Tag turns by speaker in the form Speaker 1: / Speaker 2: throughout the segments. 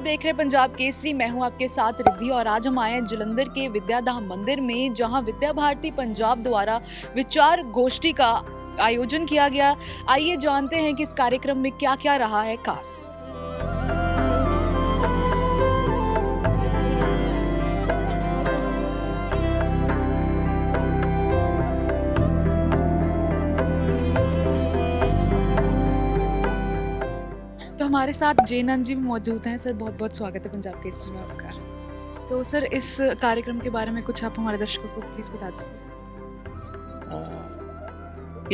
Speaker 1: आप देख रहे हैं पंजाब केसरी। मैं हूं आपके साथ रिद्धि और आज हम आए हैं जलंधर के विद्याधाम मंदिर में, जहां विद्या भारती पंजाब द्वारा विचार गोष्ठी का आयोजन किया गया। आइए जानते हैं कि इस कार्यक्रम में क्या क्या रहा है खास। तो हमारे साथ जैनन जी मौजूद हैं। सर बहुत बहुत स्वागत है पंजाब केसरी में आपका। तो सर इस कार्यक्रम के बारे में कुछ आप हमारे दर्शकों को प्लीज़ बता दीजिए।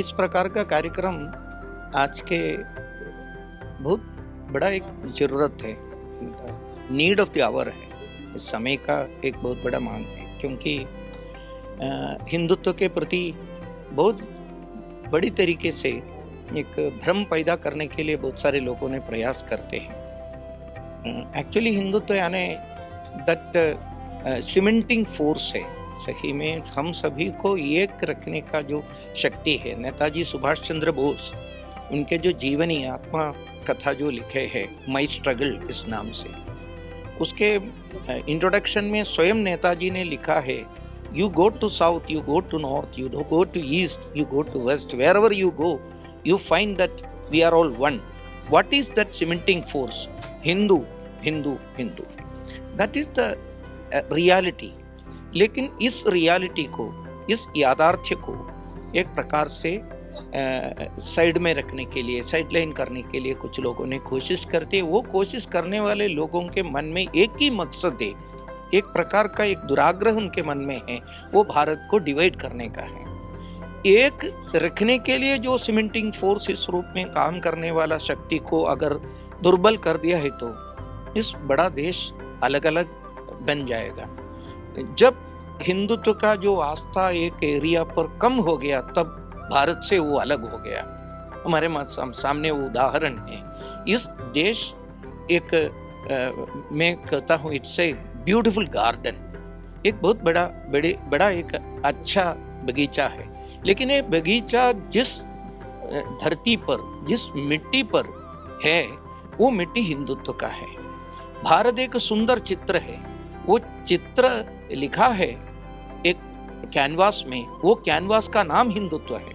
Speaker 2: इस प्रकार का कार्यक्रम आज के बहुत बड़ा एक ज़रूरत है, नीड ऑफ द आवर है, इस समय का एक बहुत बड़ा मांग है, क्योंकि हिंदुत्व के प्रति बहुत बड़ी तरीके से एक भ्रम पैदा करने के लिए बहुत सारे लोगों ने प्रयास करते हैं। एक्चुअली हिंदुत्व यानी दैट सीमेंटिंग फोर्स है, सही में हम सभी को एक रखने का जो शक्ति है। नेताजी सुभाष चंद्र बोस, उनके जो जीवनी आत्मा कथा जो लिखे हैं माई स्ट्रगल इस नाम से, उसके इंट्रोडक्शन में स्वयं नेताजी ने लिखा है, you go to south, you go to north, you go to east, you go to west, wherever you go you find that we are all one. What is that cementing force? Hindu, Hindu, Hindu. That is the reality. लेकिन इस reality को, इस याथार्थ्य को एक प्रकार से side में रखने के लिए, साइडलाइन करने के लिए कुछ लोगों ने कोशिश करते हैं। वो कोशिश करने वाले लोगों के मन में एक ही मकसद है, एक प्रकार का एक दुराग्रह उनके मन में है, वो भारत को डिवाइड करने का है। एक रखने के लिए जो सीमेंटिंग फोर्स इस रूप में काम करने वाला शक्ति को अगर दुर्बल कर दिया है तो इस बड़ा देश अलग अलग बन जाएगा। जब हिंदुत्व का जो आस्था एक एरिया पर कम हो गया तब भारत से वो अलग हो गया। हमारे सामने वो उदाहरण है। इस देश एक मैं कहता हूँ इट्स ए ब्यूटीफुल गार्डन, एक बहुत बड़ा एक अच्छा बगीचा है, लेकिन ये बगीचा जिस धरती पर, जिस मिट्टी पर है, वो मिट्टी हिंदुत्व का है। भारत एक सुंदर चित्र है, वो चित्र लिखा है एक कैनवास में, वो कैनवास का नाम हिंदुत्व है।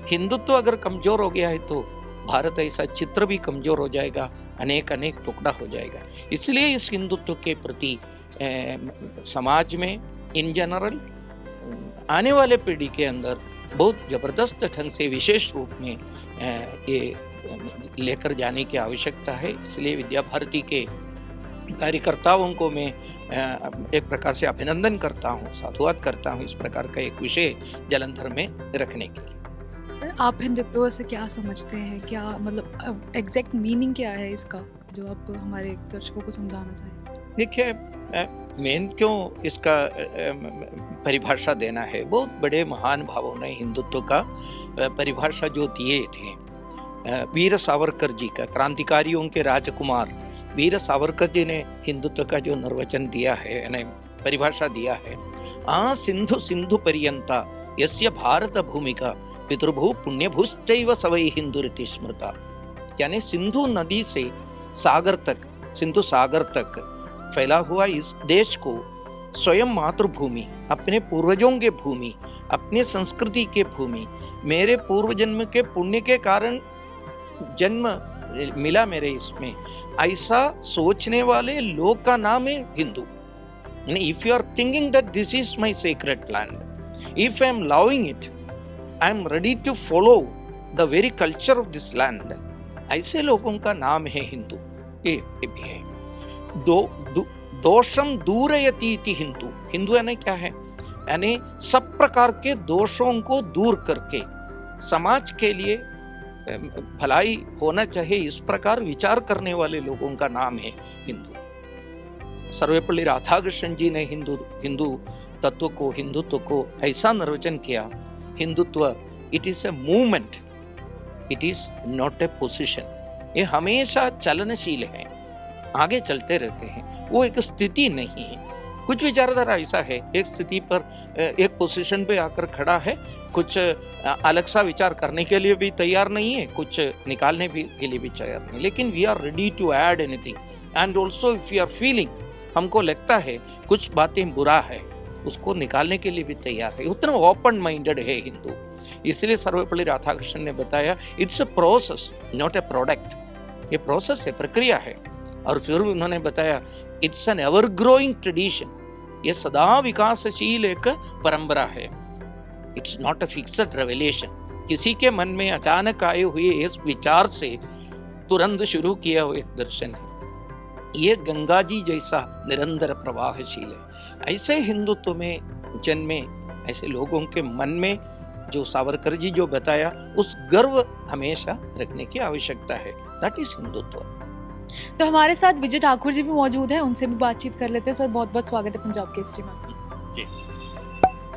Speaker 2: हिंदुत्व अगर कमजोर हो गया है तो भारत ऐसा चित्र भी कमजोर हो जाएगा, अनेक टुकड़ा हो जाएगा। इसलिए इस हिंदुत्व के प्रति समाज में इन जनरल आने वाले पीढ़ी के अंदर बहुत जबरदस्त ढंग से विशेष रूप में ये लेकर जाने की आवश्यकता है। इसलिए विद्या भारती के कार्यकर्ताओं को मैं एक प्रकार से अभिनंदन करता हूँ, साधुवाद करता हूँ इस प्रकार का एक विषय जलंधर में रखने के लिए।
Speaker 1: सर आप हिंदुत्व से क्या समझते हैं, क्या मतलब एग्जैक्ट मीनिंग क्या है इसका, जो आप हमारे दर्शकों को समझाना चाहें?
Speaker 2: देखिए, मेन क्यों इसका परिभाषा देना है, बहुत बड़े महान भावों ने हिंदुत्व का परिभाषा जो दिए थे। वीर सावरकर जी का, क्रांतिकारियों के राजकुमार वीर सावरकर जी ने हिंदुत्व का जो निर्वचन दिया है, यानी परिभाषा दिया है, सिंधु सिंधु पर्यंता यस्य भारत भूमिका पितृभू पुण्यभूश्चैव सवै हिंदुरिति स्मृता। यानी सिंधु नदी से सागर तक, सिंधु सागर तक फैला हुआ इस देश को स्वयं मातृभूमि, अपने पूर्वजों के भूमि, अपनी संस्कृति के भूमि, मेरे पूर्व जन्म के पुण्य के कारण जन्म मिला मेरे इसमें, ऐसा सोचने वाले लोग का नाम है Hindu. If you are thinking that this is my secret land, if I am loving it, I am ready to follow the very culture of this land, ऐसे लोगों का नाम है हिंदू। ये भी है। दोषम दूरयति इति हिंदू। हिंदू यानी क्या है? यानी सब प्रकार के दोषों को दूर करके समाज के लिए भलाई होना चाहिए, इस प्रकार विचार करने वाले लोगों का नाम है हिंदू। सर्वपल्ली राधाकृष्णन जी ने हिंदू तत्व को, हिंदुत्व को ऐसा निर्वचन किया, Hindutva it is a movement, it is not a position. ये हमेशा चलनशील है, आगे चलते रहते हैं, वो एक स्थिति नहीं है। कुछ विचारधारा ऐसा है, एक स्थिति पर एक पोजीशन पे आकर खड़ा है, कुछ अलग सा विचार करने के लिए भी तैयार नहीं है, कुछ निकालने भी के लिए भी तैयार नहीं, लेकिन we are ready to add anything. And also if you are feeling, हमको लगता है कुछ बातें बुरा है, उसको निकालने के लिए भी तैयार है। उतना ओपन माइंडेड है हिंदू। इसलिए सर्वपल्ली राधाकृष्णन ने बताया it's a process not a product. ये प्रोसेस है, प्रक्रिया है। और फिर उन्होंने बताया it's an ever growing tradition, ये सदा विकासशील एक परंपरा है। It's not a fixed revelation, किसी के मन में अचानक आए हुए इस विचार से तुरंत शुरू किया हुआ एक दर्शन है। ये गंगा जी जैसा निरंतर प्रवाहशील है। ऐसे हिंदुत्व में जन्मे ऐसे लोगों के मन में जो सावरकर जी जो बताया, उस गर्व हमेशा रखने की आवश्यकता है। That is Hindutva.
Speaker 1: तो हमारे साथ विजय ठाकुर जी भी मौजूद हैं, उनसे भी बातचीत कर लेते हैं। सर बहुत बहुत स्वागत है पंजाब केसरी में आपका।
Speaker 3: जी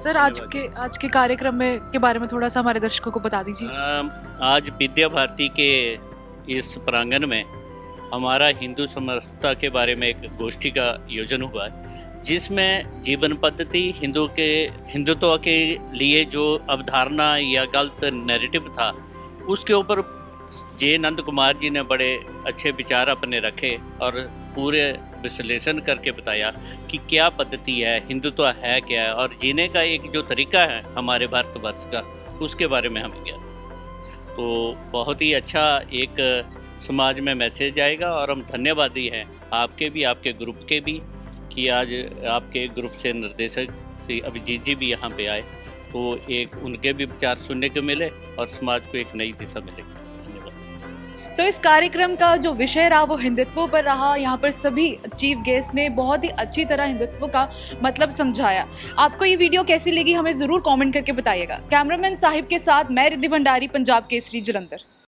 Speaker 1: सर आज के कार्यक्रम में के बारे में थोड़ा सा हमारे दर्शकों को बता दीजिए।
Speaker 3: आज विद्या भारती के इस प्रांगण में हमारा हिंदू समरसता के बारे में एक गोष्ठी का आयोजन हुआ है, जिसमें जीवन पद्धति हिंदुत्व के लिए जो अवधारणा या गलत नैरेटिव था, उसके ऊपर जे नंद कुमार जी ने बड़े अच्छे विचार अपने रखे और पूरे विश्लेषण करके बताया कि क्या पद्धति है, हिंदुत्व है क्या है, और जीने का एक जो तरीका है हमारे भारतवर्ष का, उसके बारे में हमें ज्ञान। तो बहुत ही अच्छा एक समाज में मैसेज आएगा और हम धन्यवादी हैं आपके भी, आपके ग्रुप के भी, कि आज आपके ग्रुप से निर्देशक श्री अभिजीत जी भी यहाँ पे आए, तो एक उनके भी विचार सुनने को मिले और समाज को एक नई दिशा मिलेगी। धन्यवाद।
Speaker 1: तो इस कार्यक्रम का जो विषय रहा वो हिंदुत्व पर रहा। यहाँ पर सभी चीफ गेस्ट ने बहुत ही अच्छी तरह हिंदुत्व का मतलब समझाया। आपको ये वीडियो कैसी लगी हमें ज़रूर कमेंट करके बताइएगा। कैमरामैन साहिब के साथ मैं रिद्धि भंडारी, पंजाब केसरी, जलंधर।